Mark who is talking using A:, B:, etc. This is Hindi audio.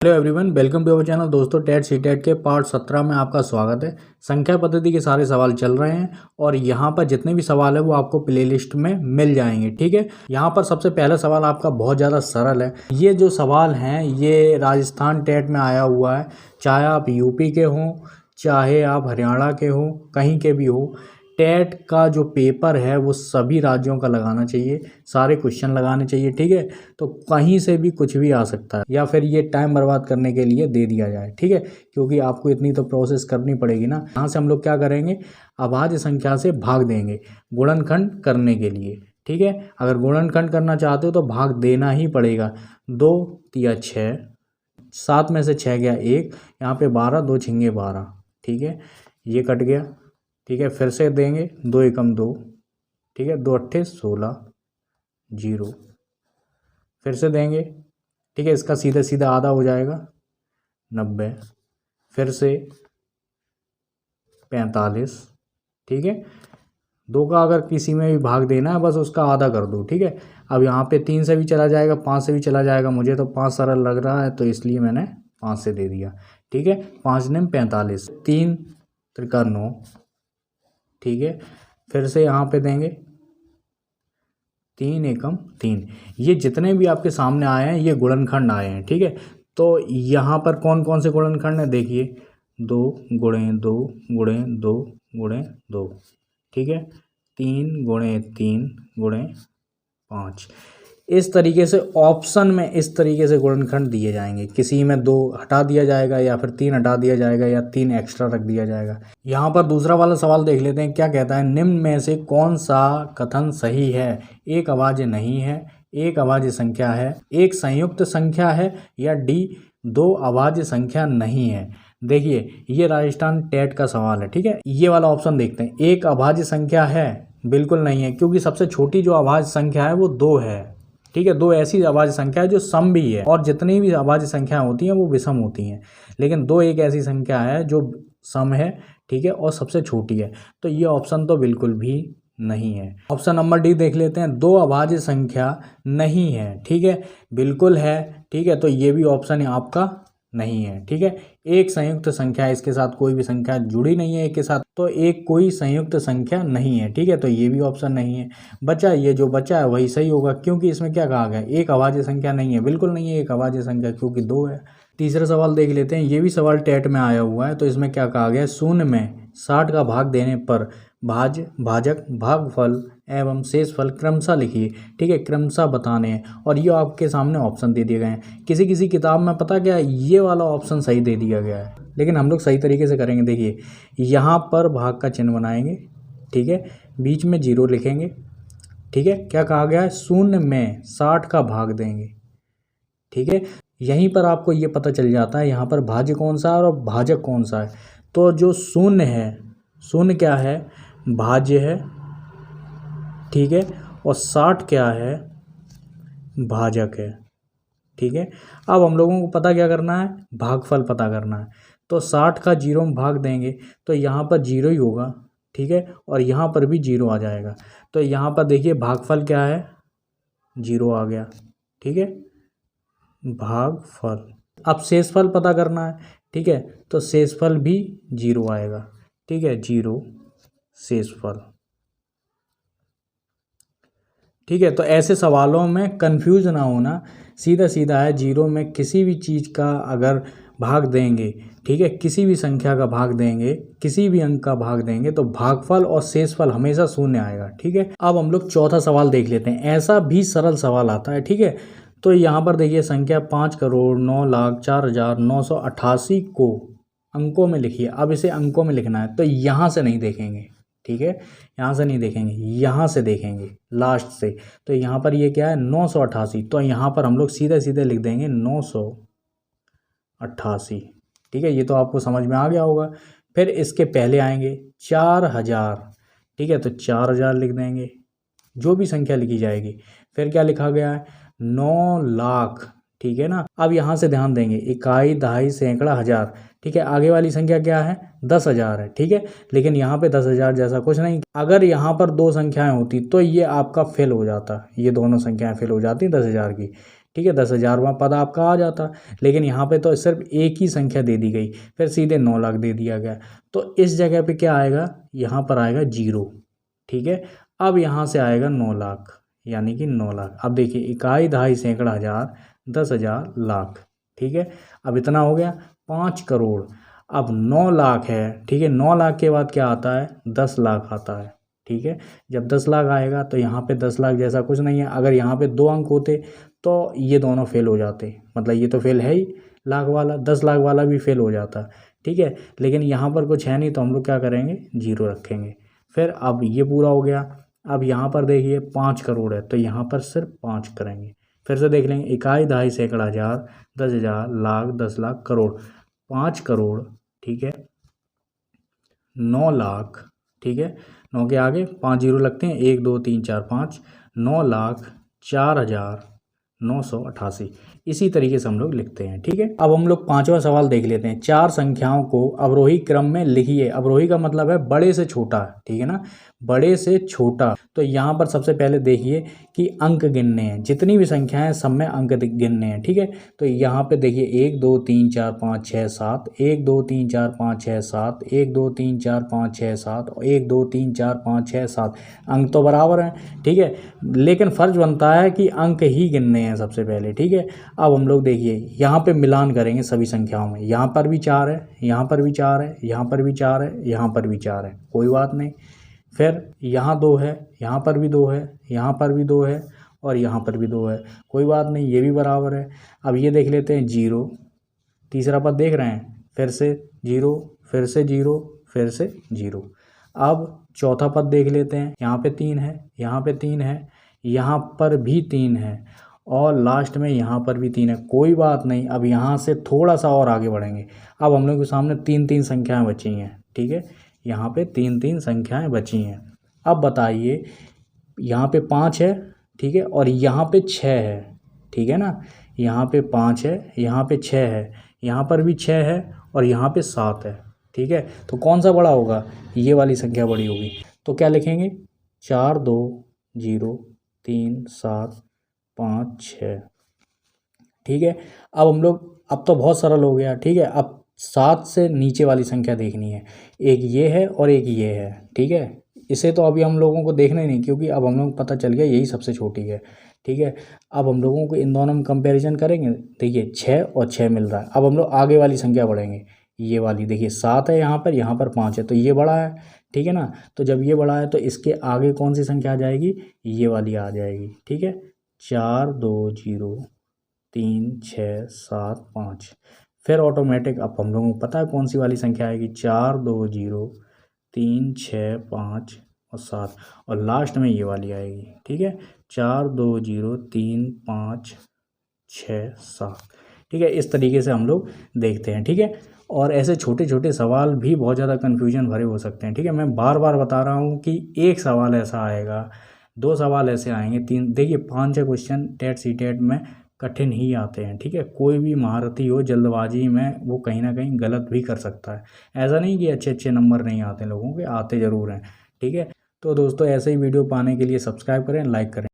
A: Hello everyone, welcome to our channel. दोस्तों, टेट सी टेट के पार्ट 17 में आपका स्वागत है। संख्या पद्धति के सारे सवाल चल रहे हैं और यहाँ पर जितने भी सवाल है वो आपको प्लेलिस्ट में मिल जाएंगे। ठीक है, यहाँ पर सबसे पहला सवाल आपका बहुत ज़्यादा सरल है। ये जो सवाल हैं ये राजस्थान टेट में आया हुआ है। चाहे आप यूपी के हों, चाहे आप हरियाणा के हों, कहीं के भी हो, टेट का जो पेपर है वो सभी राज्यों का लगाना चाहिए, सारे क्वेश्चन लगाने चाहिए। ठीक है, तो कहीं से भी कुछ भी आ सकता है या फिर ये टाइम बर्बाद करने के लिए दे दिया जाए। ठीक है, क्योंकि आपको इतनी तो प्रोसेस करनी पड़ेगी ना। यहाँ से हम लोग क्या करेंगे, अभाज्य संख्या से भाग देंगे गुणनखंड करने के लिए। ठीक है, अगर गुणनखंड करना चाहते हो तो भाग देना ही पड़ेगा। 2 तिया 6, 7 में से 6 गया 1, यहाँ पे 12, 2 छिंगे 12। ठीक है, ये कट गया। ठीक है, फिर से देंगे, 2 एकम 2। ठीक है, 2 अट्ठे 16, 0। फिर से देंगे। ठीक है, इसका सीधा सीधा आधा हो जाएगा 90। फिर से 45। ठीक है, 2 का अगर किसी में भी भाग देना है बस उसका आधा कर दो। ठीक है, अब यहाँ पे 3 से भी चला जाएगा, 5 से भी चला जाएगा। मुझे तो 5 सरल लग रहा है तो इसलिए मैंने 5 से दे दिया। ठीक है, 5 ने 45, 3 त्रिका 9। ठीक है, फिर से यहाँ पे देंगे 3 एकम 3। ये जितने भी आपके सामने आए हैं ये गुणनखंड आए हैं। ठीक है, तो यहाँ पर कौन कौन से गुणनखंड है देखिए, 2 गुणे 2 गुणे 2 गुणे 2। ठीक है, 3 गुणे 3 गुणे 5। इस तरीके से ऑप्शन में इस तरीके से गुणनखंड दिए जाएंगे। किसी में 2 हटा दिया जाएगा या फिर 3 हटा दिया जाएगा या 3 एक्स्ट्रा रख दिया जाएगा। यहाँ पर दूसरा वाला सवाल देख लेते हैं, क्या कहता है, निम्न में से कौन सा कथन सही है। एक अभाज्य नहीं है, एक अभाज्य संख्या है, एक संयुक्त संख्या है, या डी 2 अभाज्य संख्या नहीं है। देखिए, ये राजस्थान टेट का सवाल है। ठीक है, ये वाला ऑप्शन देखते हैं। एक अभाज्य संख्या है, बिल्कुल नहीं है, क्योंकि सबसे छोटी जो अभाज्य संख्या है वो 2 है। ठीक है, 2 ऐसी अभाज्य संख्या है जो सम भी है, और जितनी भी अभाज्य संख्याएं होती हैं वो विषम होती हैं, लेकिन 2 एक ऐसी संख्या है जो सम है। ठीक है, और सबसे छोटी है, तो ये ऑप्शन तो बिल्कुल भी नहीं है। ऑप्शन नंबर डी देख लेते हैं, 2 अभाज्य संख्या नहीं है। ठीक है, बिल्कुल है। ठीक है, तो ये भी ऑप्शन आपका नहीं है। ठीक है, एक संयुक्त संख्या, इसके साथ कोई भी संख्या जुड़ी नहीं है एक के साथ, तो एक कोई संयुक्त संख्या नहीं है। ठीक है, तो ये भी ऑप्शन नहीं है। बचा ये जो बचा है वही सही होगा, क्योंकि इसमें क्या कहा गया, एक अभाज्य संख्या नहीं है, बिल्कुल नहीं है एक अभाज्य संख्या, क्योंकि 2 है। तीसरा सवाल देख लेते हैं, ये भी सवाल टेट में आया हुआ है। तो इसमें क्या कहा गया, शून्य में 60 का भाग देने पर भाज्य, भाजक, भागफल एवं शेषफल क्रमशः लिखिए। ठीक है, क्रमशः बताने हैं, और ये आपके सामने ऑप्शन दे दिए गए हैं। किसी किसी किताब में पता क्या, ये वाला ऑप्शन सही दे दिया गया है, लेकिन हम लोग सही तरीके से करेंगे। देखिए, यहाँ पर भाग का चिन्ह बनाएंगे। ठीक है, बीच में 0 लिखेंगे। ठीक है, क्या कहा गया है, शून्य में 60 का भाग देंगे। ठीक है, यहीं पर आपको ये पता चल जाता है यहाँ पर भाज्य कौन सा है और भाजक कौन सा है। तो जो शून्य है, शून्य क्या है, भाज्य है। ठीक है, और 60 क्या है, भाजक है। ठीक है, अब हम लोगों को पता क्या करना है, भागफल पता करना है। तो 60 का 0 में भाग देंगे तो यहाँ पर 0 ही होगा। ठीक है, और यहाँ पर भी 0 आ जाएगा। तो यहाँ पर देखिए भागफल क्या है, 0 आ गया। ठीक है, भागफल। अब शेषफल पता करना है। ठीक है, तो शेषफल भी 0 आएगा। ठीक है, 0 शेषफल। ठीक है, तो ऐसे सवालों में कंफ्यूज ना होना, सीधा सीधा है। 0 में किसी भी चीज़ का अगर भाग देंगे, ठीक है, किसी भी संख्या का भाग देंगे, किसी भी अंक का भाग देंगे, तो भागफल और शेषफल हमेशा शून्य आएगा। ठीक है, अब हम लोग चौथा सवाल देख लेते हैं। ऐसा भी सरल सवाल आता है। ठीक है, तो यहाँ पर देखिए, संख्या 5,09,04,988 को अंकों में लिखिए। अब इसे अंकों में लिखना है, तो यहाँ से नहीं देखेंगे। ठीक है, यहाँ से नहीं देखेंगे, यहाँ से देखेंगे, लास्ट से। तो यहाँ पर ये क्या है, 988। तो यहाँ पर हम लोग सीधे सीधे लिख देंगे 988। ठीक है, ये तो आपको समझ में आ गया होगा। फिर इसके पहले आएंगे 4000। ठीक है, तो 4000 लिख देंगे, जो भी संख्या लिखी जाएगी। फिर क्या लिखा गया है, 9 लाख। ठीक है ना, अब यहाँ से ध्यान देंगे, इकाई, दहाई, सैकड़ा, हजार। ठीक है, आगे वाली संख्या क्या है, 10,000 है। ठीक है, लेकिन यहाँ पे 10,000 जैसा कुछ नहीं। अगर यहाँ पर 2 संख्याएं होती तो ये आपका फेल हो जाता, ये दोनों संख्याएं फेल हो जाती 10,000 की। ठीक है, 10,000वां पद आपका आ जाता। लेकिन यहाँ पे तो सिर्फ एक ही संख्या दे दी गई, फिर सीधे 9 लाख दे दिया गया। तो इस जगह पे क्या आएगा, यहाँ पर आएगा 0। ठीक है, अब यहाँ से आएगा 9 लाख, यानी कि 9 लाख। अब देखिए, इकाई, दहाई, सैकड़ा, हज़ार, 10,000, लाख। ठीक है, अब इतना हो गया 5 करोड़। अब 9 लाख है, ठीक है, 9 लाख के बाद क्या आता है, 10 लाख आता है। ठीक है, जब 10 लाख आएगा तो यहाँ पे 10 लाख जैसा कुछ नहीं है। अगर यहाँ पे 2 अंक होते तो ये दोनों फेल हो जाते, मतलब ये तो फेल है ही, लाख वाला, 10 लाख वाला भी फेल हो जाता। ठीक है, लेकिन यहाँ पर कुछ है नहीं तो हम लोग क्या करेंगे, 0 रखेंगे। फिर अब ये पूरा हो गया। अब यहाँ पर देखिए 5 करोड़ है तो यहाँ पर सिर्फ 5 करेंगे। फिर से देख लेंगे, इकाई, दहाई, सैकड़ा, हज़ार, 10,000, लाख, 10 लाख, करोड़। 5 करोड़, ठीक है, 9 लाख, ठीक है, 9 के आगे 5 जीरो लगते हैं, 1 2 3 4 5, 9,04,988। इसी तरीके से हम लोग लिखते हैं। ठीक है, अब हम लोग 5वां सवाल देख लेते हैं। 4 संख्याओं को अवरोही क्रम में लिखिए। अवरोही का मतलब है बड़े से छोटा, ठीक है ना, बड़े से छोटा। तो यहाँ पर सबसे पहले देखिए कि अंक गिनने हैं, जितनी भी संख्याएं हैं सब में अंक गिनने हैं। ठीक है, तो यहाँ पे देखिए 1 2 3 4 5 6 7, 1 2 3 4 5 6 7, 1 2 3 4 5 6 7, 1 2 3 4 5 6 7। अंक तो बराबर हैं, ठीक है, लेकिन फ़र्ज बनता है कि अंक ही गिनने हैं सबसे पहले। ठीक है, अब हम लोग देखिए यहाँ पे मिलान करेंगे सभी संख्याओं में। यहाँ पर भी 4 है, यहाँ पर भी 4 है, यहाँ पर भी 4 है, यहाँ पर भी 4 है, कोई बात नहीं। फिर यहाँ 2 है, यहाँ पर भी 2 है, यहाँ पर भी 2 है, और यहाँ पर भी 2 है, कोई बात नहीं, ये भी बराबर है। अब ये देख लेते हैं 0, तीसरा पद देख रहे हैं, फिर से 0, फिर से 0, फिर से 0। अब चौथा पद देख लेते हैं, यहाँ पे 3 है, यहाँ पे 3 है, यहाँ पर भी 3 है, और लास्ट में यहाँ पर भी 3 है, कोई बात नहीं। अब यहाँ से थोड़ा सा और आगे बढ़ेंगे। अब हम लोग के सामने 3 संख्याएं बची हैं। ठीक है, यहाँ पे 3 संख्याएं बची हैं। अब बताइए, यहाँ पे 5 है, ठीक है, और यहाँ पे 6 है, ठीक है ना, यहाँ पे 5 है, यहाँ पे 6 है, यहाँ पर भी 6 है, और यहाँ पे 7 है। ठीक है, तो कौन सा बड़ा होगा, ये वाली संख्या बड़ी होगी। तो क्या लिखेंगे, 4 2 0 3 7 5 6। ठीक है, अब हम लोग, अब तो बहुत सरल हो गया। ठीक है, अब 7 से नीचे वाली संख्या देखनी है, एक ये है और एक ये है। ठीक है, इसे तो अभी हम लोगों को देखना ही नहीं, क्योंकि अब हम लोग को पता चल गया यही सबसे छोटी है। ठीक है, अब हम लोगों को इन दोनों में कंपैरिजन करेंगे, देखिए 6 और 6 मिल रहा है। अब हम लोग आगे वाली संख्या बढ़ेंगे, ये वाली देखिए 7 है, यहाँ पर 5 है, तो ये बड़ा है। ठीक है ना, तो जब ये बड़ा है तो इसके आगे कौन सी संख्या आ जाएगी, ये वाली आ जाएगी। ठीक है, 4 2 0 3 6 7 5। फिर ऑटोमेटिक अब हम लोगों को पता है कौन सी वाली संख्या आएगी, 4 2 0 3 6 5 और 7, और लास्ट में ये वाली आएगी। ठीक है, 4 2 0 3 5 6 7। ठीक है, इस तरीके से हम लोग देखते हैं। ठीक है, और ऐसे छोटे छोटे सवाल भी बहुत ज़्यादा कन्फ्यूजन भरे हो सकते हैं। ठीक है, मैं बार बार बता रहा हूँ कि एक सवाल ऐसा आएगा, 2 सवाल ऐसे आएंगे, 3, देखिए 5-6 क्वेश्चन टेट सी टेट में कठिन ही आते हैं। ठीक है, कोई भी महारथी हो जल्दबाजी में वो कहीं ना कहीं गलत भी कर सकता है। ऐसा नहीं कि अच्छे अच्छे नंबर नहीं आते लोगों के, आते ज़रूर हैं। ठीक है, तो दोस्तों ऐसे ही वीडियो पाने के लिए सब्सक्राइब करें, लाइक करें।